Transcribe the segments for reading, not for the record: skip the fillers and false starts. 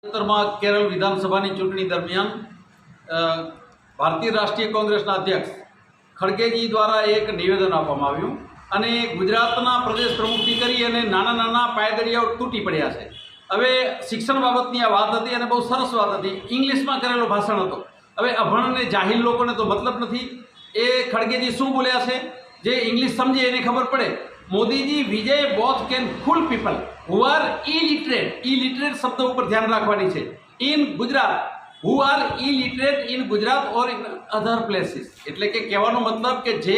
केरल विधानसभा चूंटणी दरमियान भारतीय राष्ट्रीय कांग्रेसना अध्यक्ष खड़गेजी द्वारा एक निवेदन आपवामां आव्युं अने गुजरातना प्रदेश प्रमुखथी करी अने नाना नाना पायदळियाओ तूटी पड्या छे। हवे शिक्षण बाबतनी आ वात हती अने बहु सरस वात हती। इंग्लिशमां करेलो भाषण हतो। हवे अभण अने जाहिल लोकोने तो मतलब नथी। ए खड़गेजी शुं बोल्या छे जे इंग्लिश समझे एने खबर पड़े। मोदीजी विजय both can fool people who are illiterate शब्द पर ध्यान राखवानी छे। इन गुजरात हु आर इलिटरेट इन गुजरात और इन अधर प्लेसीस एटले के कहेवानो मतलब के जे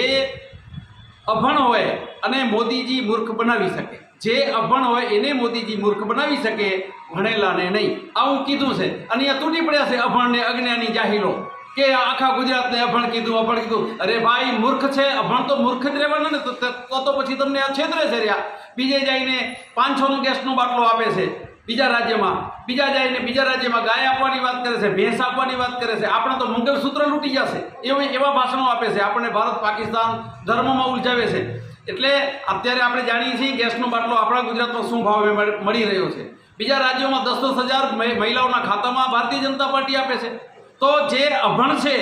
अभण होय अने मोदीजी मूर्ख बनावी सके। जे अभण होय एने मोदीजी मूर्ख बनावी सके, भणेलाने नहीं। आवुं कीधुं छे अने आ तूटी पड्या छे अभण ने अज्ञानी जाहिलो के आखा गुजरात ने अभण कीधुं। अरे भाई मूर्ख छे, अभण तो मूर्ख ज रहेवाना ने। तो पछी तमने आ छेतरे छे। बीजे जाईने 500 नो गैसनो बाटलो आपे छे बीजा राज्यमां, बीजा जाईने बीजा राज्यमां गाय आपवानी वात करे छे, भैंस आपवानी वात करे छे। आपणे तो मंगलसूत्र लूटी जशे एवा भाषणो आपे छे। आपणे भारत पाकिस्तान धर्ममां उलझावे छे। एटले अत्यारे आपणे जाणीए छीए गैसनो बाटलो आपणा गुजरातमां शुं भावे मळी रह्यो छे। बीजा राज्योमां 10-10 हज़ार महिलाओना खातामां भारतीय जनता पार्टी आपे छे। तो जे अभण छे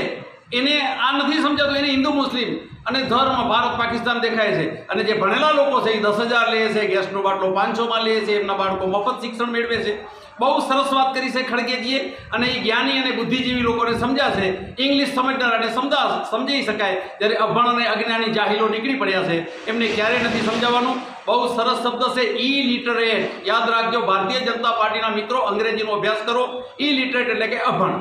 एने आ नथी समजातुं। एने हिंदू मुस्लिम अने धर्म भारत पाकिस्तान देखाय छे। अने जे भणेला लोको छे 10,000 લે છે, ગેસનો બાટલો 500 માં લે છે, એમના બાળકો મફત શિક્ષણ મેળવે છે। બહુ સરસ વાત કરી છે ખડગેજીએ અને એ જ્ઞાની અને બુદ્ધિજીવી લોકોને સમજાશે। ઇંગ્લિશ સમજનારાને સમજાઈ શકાય, જ્યારે અભણ અને અજ્ઞાની જાહિલો નીકળી પડ્યા છે એમને ક્યારેય નથી સમજાવવાનું। બહુ સરસ શબ્દ છે ઇલિટરેટ। યાદ રાખજો, ભારતીય જનતા પાર્ટીના મિત્રો અંગ્રેજીનો અભ્યાસ કરો। ઇલિટરેટ એટલે કે અભણ।